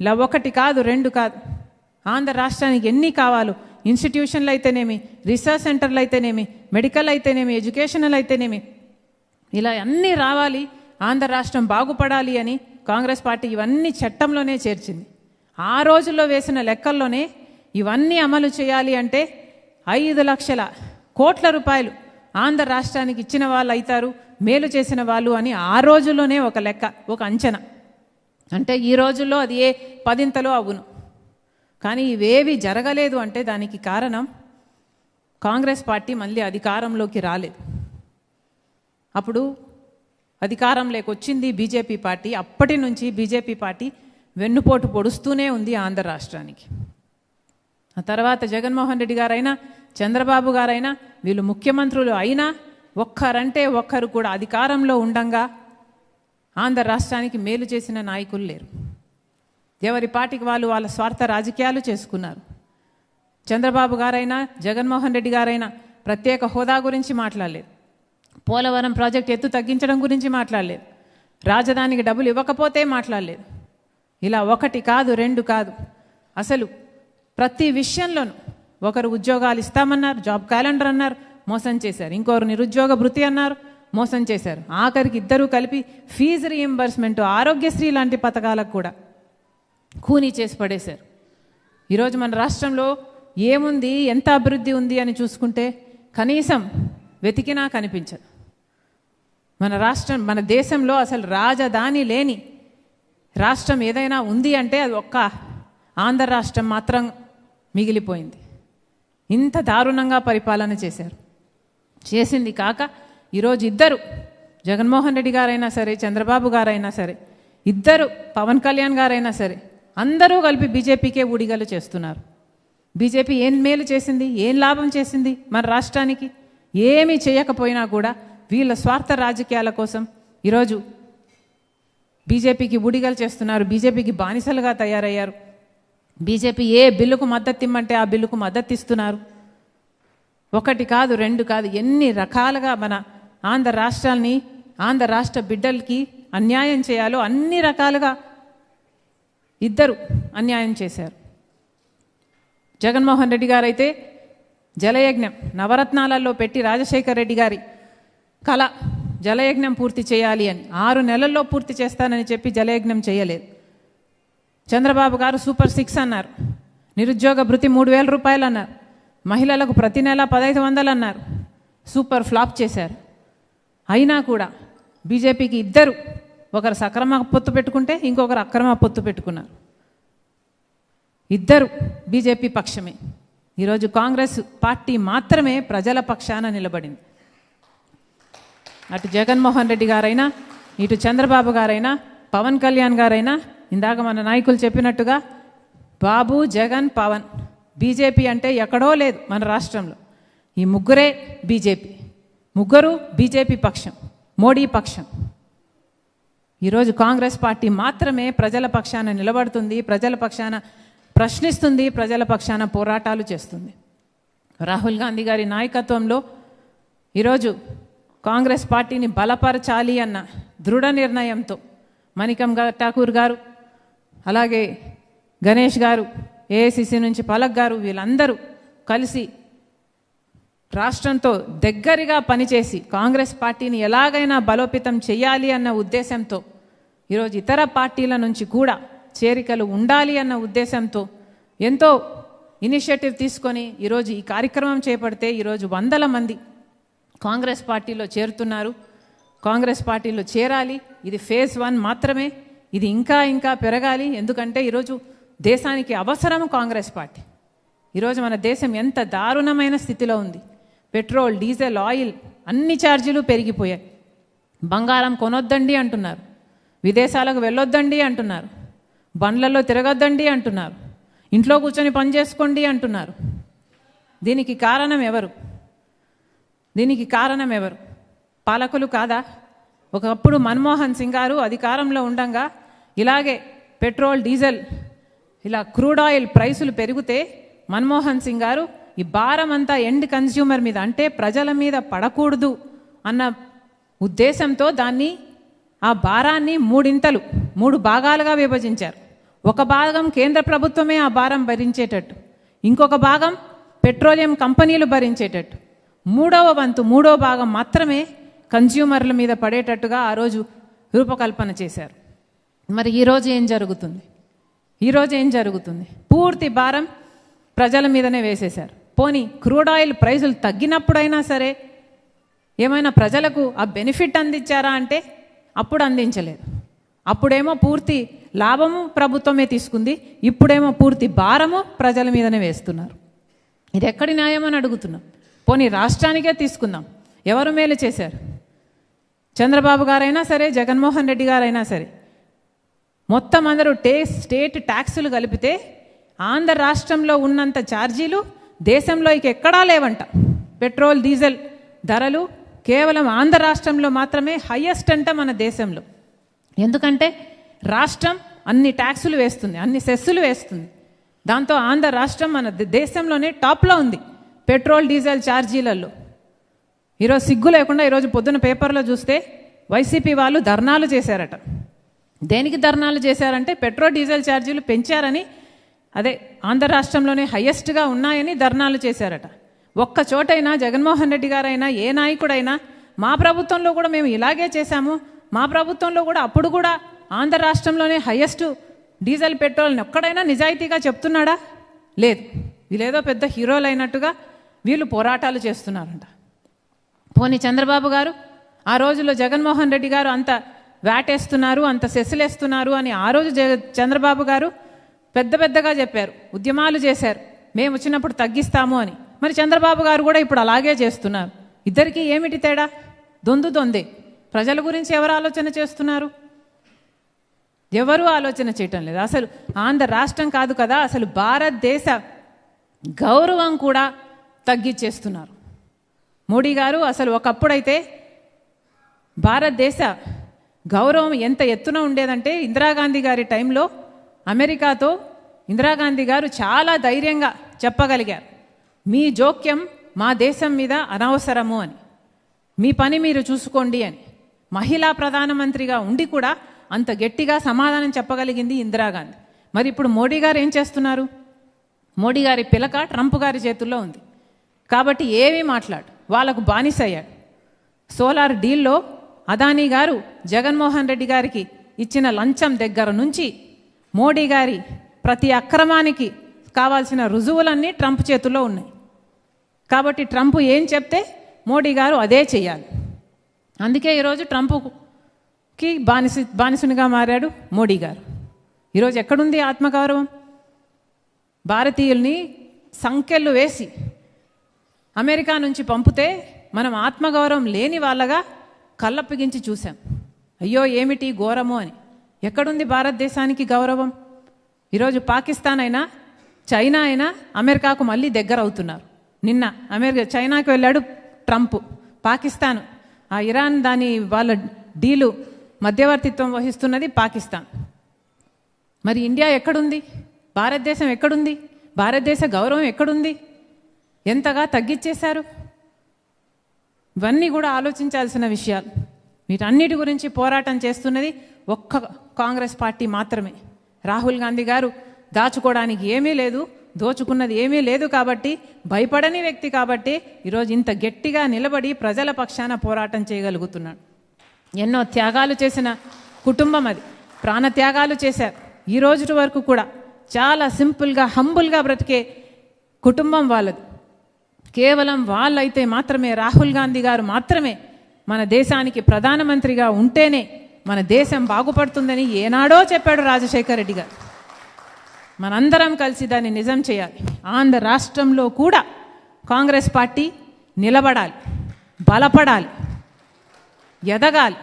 ఇలా ఒకటి కాదు రెండు కాదు, ఆంధ్ర రాష్ట్రానికి ఎన్ని కావాలో ఇన్స్టిట్యూషన్లు అయితేనేమి, రీసెర్చ్ సెంటర్లు అయితేనేమి, మెడికల్ అయితేనేమి, ఎడ్యుకేషనల్ అయితేనేమి, ఇలా అన్నీ రావాలి, ఆంధ్ర రాష్ట్రం బాగుపడాలి అని కాంగ్రెస్ పార్టీ ఇవన్నీ చట్టంలోనే చేర్చింది. ఆ రోజుల్లో వేసిన లెక్కల్లోనే ఇవన్నీ అమలు చేయాలి అంటే 5 లక్షల కోట్ల రూపాయలు ఆంధ్ర రాష్ట్రానికి ఇచ్చిన వాళ్ళు అవుతారు, మేలు చేసిన వాళ్ళు అని ఆ రోజుల్లోనే ఒక లెక్క, ఒక అంచనా. అంటే ఈ రోజుల్లో అది ఏ 10ంతలో అవును. కానీ ఇవేవి జరగలేదు అంటే దానికి కారణం కాంగ్రెస్ పార్టీ మళ్ళీ అధికారంలోకి రాలేదు. అప్పుడు అధికారంలోకి వచ్చింది బీజేపీ పార్టీ. అప్పటి నుంచి బీజేపీ పార్టీ వెన్నుపోటు పొడుస్తూనే ఉంది ఆంధ్ర రాష్ట్రానికి. ఆ తర్వాత జగన్మోహన్ రెడ్డి గారైనా చంద్రబాబు గారైనా వీళ్ళు ముఖ్యమంత్రులు అయినా ఒక్కరంటే ఒక్కరు కూడా అధికారంలో ఉండంగా ఆంధ్ర రాష్ట్రానికి మేలు చేసిన నాయకులు లేరు. ఎవరి పార్టీకి వాళ్ళు వాళ్ళ స్వార్థ రాజకీయాలు చేసుకున్నారు. చంద్రబాబు గారైనా జగన్మోహన్ రెడ్డి గారైనా ప్రత్యేక హోదా గురించి మాట్లాడలేదు, పోలవరం ప్రాజెక్ట్ ఎత్తు తగ్గించడం గురించి మాట్లాడలేదు, రాజధానికి డబ్బులు ఇవ్వకపోతే మాట్లాడలేదు. ఇలా ఒకటి కాదు రెండు కాదు, అసలు ప్రతి విషయంలోనూ ఒకరు ఉద్యోగాలు ఇస్తామన్నారు, జాబ్ క్యాలెండర్ అన్నారు, మోసం చేశారు. ఇంకొకరు నిరుద్యోగ భృతి అన్నారు, మోసం చేశారు. ఆఖరికి ఇద్దరూ కలిపి ఫీజు రీఎంబర్స్మెంట్, ఆరోగ్యశ్రీ లాంటి పథకాలకు కూడా ఖూనీ చేసి పడేశారు. ఈరోజు మన రాష్ట్రంలో ఏముంది, ఎంత అభివృద్ధి ఉంది అని చూసుకుంటే కనీసం వెతికినా కనిపించదు. మన రాష్ట్రం, మన దేశంలో అసలు రాజధాని లేని రాష్ట్రం ఏదైనా ఉంది అంటే అది ఒక్క ఆంధ్ర రాష్ట్రం మాత్రం మిగిలిపోయింది. ఇంత దారుణంగా పరిపాలన చేశారు. చేసింది కాక ఈరోజు ఇద్దరు, జగన్మోహన్ రెడ్డి గారైనా సరే, చంద్రబాబు గారైనా సరే, ఇద్దరు పవన్ కళ్యాణ్ గారైనా సరే, అందరూ కలిపి బీజేపీకే ఊడిగలు చేస్తున్నారు. బీజేపీ ఏం మేలు చేసింది, ఏం లాభం చేసింది మన రాష్ట్రానికి? ఏమీ చేయకపోయినా కూడా వీళ్ళ స్వార్థ రాజకీయాల కోసం ఈరోజు బీజేపీకి ఊడిగలు చేస్తున్నారు, బీజేపీకి బానిసలుగా తయారయ్యారు. బీజేపీ ఏ బిల్లుకు మద్దతు ఇమ్మంటే ఆ బిల్లుకు మద్దతు ఇస్తున్నారు. ఒకటి కాదు రెండు కాదు, ఎన్ని రకాలుగా మన ఆంధ్ర రాష్ట్రాన్ని, ఆంధ్ర రాష్ట్ర బిడ్డలకి అన్యాయం చేయాలో అన్ని రకాలుగా ఇద్దరు అన్యాయం చేశారు. జగన్మోహన్ రెడ్డి గారు అయితే జలయజ్ఞం నవరత్నాలలో పెట్టి రాజశేఖర్ రెడ్డి గారి కళ జలయజ్ఞం పూర్తి చేయాలి అని 6 నెలల్లో పూర్తి చేస్తానని చెప్పి జలయజ్ఞం చేయలేదు. చంద్రబాబు గారు సూపర్ 6 అన్నారు, నిరుద్యోగ భృతి 3000 రూపాయలు అన్నారు, మహిళలకు ప్రతి నెల 1500 అన్నారు, సూపర్ ఫ్లాప్ చేశారు. అయినా కూడా బీజేపీకి ఇద్దరు, ఒకరు సక్రమ పొత్తు పెట్టుకుంటే ఇంకొకరు అక్రమ పొత్తు పెట్టుకున్నారు. ఇద్దరు బీజేపీ పక్షమే. ఈరోజు కాంగ్రెస్ పార్టీ మాత్రమే ప్రజల పక్షాన నిలబడింది. అటు జగన్మోహన్ రెడ్డి గారైనా, ఇటు చంద్రబాబు గారైనా, పవన్ కళ్యాణ్ గారైనా, ఇందాక మన నాయకులు చెప్పినట్టుగా బాబు, జగన్, పవన్, బీజేపీ అంటే ఎక్కడో లేదు మన రాష్ట్రంలో. ఈ ముగ్గురే బీజేపీ, ముగ్గురు బీజేపీ పక్షం, మోడీ పక్షం. ఈరోజు కాంగ్రెస్ పార్టీ మాత్రమే ప్రజల పక్షాన నిలబడుతుంది, ప్రజల పక్షాన ప్రశ్నిస్తుంది, ప్రజల పక్షాన పోరాటాలు చేస్తుంది. రాహుల్ గాంధీ గారి నాయకత్వంలో ఈరోజు కాంగ్రెస్ పార్టీని బలపరచాలి అన్న దృఢ నిర్ణయంతో మణికం ఠాకూర్ గారు, అలాగే గణేష్ గారు, ఏఐసిసి నుంచి పలక్ గారు, వీళ్ళందరూ కలిసి రాష్ట్రంతో దగ్గరగా పనిచేసి కాంగ్రెస్ పార్టీని ఎలాగైనా బలోపేతం చేయాలి అన్న ఉద్దేశంతో ఈరోజు ఇతర పార్టీల నుంచి కూడా చేరికలు ఉండాలి అన్న ఉద్దేశంతో ఎంతో ఇనిషియేటివ్ తీసుకొని ఈరోజు ఈ కార్యక్రమం చేపడితే ఈరోజు 100 మంది కాంగ్రెస్ పార్టీలో చేరుతున్నారు. కాంగ్రెస్ పార్టీలో చేరాలి. ఇది ఫేజ్ 1 మాత్రమే. ఇది ఇంకా ఇంకా పెరగాలి. ఎందుకంటే ఈరోజు దేశానికి అవసరం కాంగ్రెస్ పార్టీ. ఈరోజు మన దేశం ఎంత దారుణమైన స్థితిలో ఉంది. పెట్రోల్, డీజిల్, ఆయిల్ అన్ని ఛార్జీలు పెరిగిపోయాయి. బంగారం కొనొద్దండి అంటున్నారు, విదేశాలకు వెళ్ళొద్దండి అంటున్నారు, బండ్లలో తిరగొద్దండి అంటున్నారు, ఇంట్లో కూర్చొని పని చేసుకోండి అంటున్నారు. దీనికి కారణం ఎవరు? దీనికి కారణం ఎవరు? పాలకులు కాదా? ఒకప్పుడు మన్మోహన్ సింగ్ గారు అధికారంలో ఉండగా ఇలాగే పెట్రోల్, డీజిల్, ఇలా క్రూడ్ ఆయిల్ ప్రైసులు పెరిగితే మన్మోహన్ సింగ్ గారు ఈ భారం అంతా ఎండ్ కన్స్యూమర్ మీద, అంటే ప్రజల మీద పడకూడదు అన్న ఉద్దేశంతో దాన్ని, ఆ భారాన్ని 3 భాగాలుగా విభజించారు. ఒక భాగం కేంద్ర ప్రభుత్వమే ఆ భారం భరించేటట్టు, ఇంకొక భాగం పెట్రోలియం కంపెనీలు భరించేటట్టు, మూడో భాగం మాత్రమే కన్జ్యూమర్ల మీద పడేటట్టుగా ఆ రోజు రూపకల్పన చేశారు. మరి ఈరోజు ఏం జరుగుతుంది? పూర్తి భారం ప్రజల మీదనే వేసేశారు. పోనీ క్రూడ్ ఆయిల్ ప్రైజులు తగ్గినప్పుడైనా సరే ఏమైనా ప్రజలకు ఆ బెనిఫిట్ అందించారా అంటే అప్పుడు అందించలేదు. అప్పుడేమో పూర్తి లాభము ప్రభుత్వమే తీసుకుంది, ఇప్పుడేమో పూర్తి భారము ప్రజల మీదనే వేస్తున్నారు. ఇది ఎక్కడి న్యాయం అని అడుగుతున్నాం. పోనీ రాష్ట్రానికే తీసుకుందాం, ఎవరు మేలు చేశారు? చంద్రబాబు గారైనా సరే, జగన్మోహన్ రెడ్డి గారైనా సరే, మొత్తం అందరూ స్టేట్ ట్యాక్సులు కలిపితే ఆంధ్ర రాష్ట్రంలో ఉన్నంత ఛార్జీలు దేశంలో ఇక ఎక్కడా లేవంట. పెట్రోల్ డీజిల్ ధరలు కేవలం ఆంధ్ర రాష్ట్రంలో మాత్రమే హయ్యెస్ట్ అంట మన దేశంలో. ఎందుకంటే రాష్ట్రం అన్ని ట్యాక్సులు వేస్తుంది, అన్ని సెస్సులు వేస్తుంది. దాంతో ఆంధ్ర రాష్ట్రం మన దేశంలోనే టాప్లో ఉంది పెట్రోల్ డీజిల్ ఛార్జీలలో. ఈరోజు సిగ్గు లేకుండా ఈరోజు పొద్దున పేపర్లో చూస్తే వైసీపీ వాళ్ళు ధర్నాలు చేశారట. దేనికి ధర్నాలు చేశారంటే పెట్రోల్ డీజిల్ ఛార్జీలు పెంచారని, అదే ఆంధ్ర రాష్ట్రంలోనే హయ్యెస్ట్గా ఉన్నాయని ధర్నాలు చేశారట. ఒక్క చోటైనా జగన్మోహన్ రెడ్డి గారైనా ఏ నాయకుడైనా మా ప్రభుత్వంలో కూడా మేము ఇలాగే చేశాము, మా ప్రభుత్వంలో కూడా అప్పుడు కూడా ఆంధ్ర రాష్ట్రంలోనే హయ్యెస్ట్ డీజిల్ పెట్రోల్ని ఒక్కడైనా నిజాయితీగా చెప్తున్నాడా? లేదు. వీళ్ళేదో పెద్ద హీరోలు అయినట్టుగా వీళ్ళు పోరాటాలు చేస్తున్నారంట. పోనీ చంద్రబాబు గారు ఆ రోజుల్లో జగన్మోహన్ రెడ్డి గారు అంత వేటేస్తున్నారు, అంత సెస్సులేస్తున్నారు అని ఆ రోజు చంద్రబాబు గారు పెద్దగా చెప్పారు, ఉద్యమాలు చేశారు, మేము వచ్చినప్పుడు తగ్గిస్తాము అని. మరి చంద్రబాబు గారు కూడా ఇప్పుడు అలాగే చేస్తున్నారు. ఇద్దరికీ ఏమిటి తేడా? దొందే. ప్రజల గురించి ఎవరు ఆలోచన చేస్తున్నారు? ఎవరూ ఆలోచన చేయటం లేదు. అసలు ఆంధ్ర రాష్ట్రం కాదు కదా, అసలు భారతదేశ గౌరవం కూడా తగ్గించేస్తున్నారు మోడీ గారు. అసలు ఒకప్పుడైతే భారతదేశ గౌరవం ఎంత ఎత్తున ఉండేదంటే ఇందిరాగాంధీ గారి టైంలో అమెరికాతో ఇందిరాగాంధీ గారు చాలా ధైర్యంగా చెప్పగలిగారు, మీ జోక్యం మా దేశం మీద అనవసరము అని, మీ పని మీరు చూసుకోండి అని. మహిళా ప్రధానమంత్రిగా ఉండి కూడా అంత గట్టిగా సమాధానం చెప్పగలిగింది ఇందిరాగాంధీ. మరి ఇప్పుడు మోడీ గారు ఏం చేస్తున్నారు? మోడీ గారి పిలక ట్రంప్ గారి చేతుల్లో ఉంది కాబట్టి ఏమీ మాట్లాడు, వాళ్ళకు బానిసయ్యాడు. సోలార్ డీల్లో అదానీ గారు జగన్మోహన్ రెడ్డి గారికి ఇచ్చిన లంచం దగ్గర నుంచి మోడీ గారి ప్రతి అక్రమానికి కావాల్సిన రుజువులన్నీ ట్రంప్ చేతుల్లో ఉన్నాయి. కాబట్టి ట్రంప్ ఏం చెప్తే మోడీ గారు అదే చెయ్యాలి. అందుకే ఈరోజు ట్రంప్కి బానిసునిగా మారాడు మోడీ గారు. ఈరోజు ఎక్కడుంది ఆత్మగౌరవం? భారతీయుల్ని సంఖ్యలు వేసి అమెరికా నుంచి పంపితే మనం ఆత్మగౌరవం లేని వాళ్ళగా కళ్ళప్పగించి చూసాం. అయ్యో ఏమిటి ఘోరము అని. ఎక్కడుంది భారతదేశానికి గౌరవం? ఈరోజు పాకిస్తాన్ అయినా చైనా అయినా అమెరికాకు మళ్ళీ దగ్గర అవుతున్నారు. నిన్న చైనాకి వెళ్ళాడు ట్రంప్, పాకిస్తాన్ ఆ ఇరాన్ దాని వాళ్ళ డీలు మధ్యవర్తిత్వం వహిస్తున్నది పాకిస్తాన్. మరి ఇండియా ఎక్కడుంది? భారతదేశం ఎక్కడుంది? భారతదేశ గౌరవం ఎక్కడుంది? ఎంతగా తగ్గించేశారు? ఇవన్నీ కూడా ఆలోచించాల్సిన విషయాలు. వీటన్నిటి గురించి పోరాటం చేస్తున్నది ఒక్క కాంగ్రెస్ పార్టీ మాత్రమే. రాహుల్ గాంధీ గారు దాచుకోవడానికి ఏమీ లేదు, దోచుకున్నది ఏమీ లేదు కాబట్టి, భయపడని వ్యక్తి కాబట్టి ఈరోజు ఇంత గట్టిగా నిలబడి ప్రజల పక్షాన పోరాటం చేయగలుగుతున్నాడు. ఎన్నో త్యాగాలు చేసిన కుటుంబం అది, ప్రాణత్యాగాలు చేశారు. ఈ రోజు వరకు కూడా చాలా సింపుల్గా హంబుల్గా బ్రతికే కుటుంబం వాళ్ళది. కేవలం వాళ్ళైతే మాత్రమే, రాహుల్ గాంధీ గారు మాత్రమే మన దేశానికి ప్రధానమంత్రిగా ఉంటేనే మన దేశం బాగుపడుతుందని ఏనాడో చెప్పాడు రాజశేఖర్ రెడ్డి గారు. మనందరం కలిసి దాన్ని నిజం చేయాలి. ఆంధ్ర రాష్ట్రంలో కూడా కాంగ్రెస్ పార్టీ నిలబడాలి, బలపడాలి, ఎదగాలి.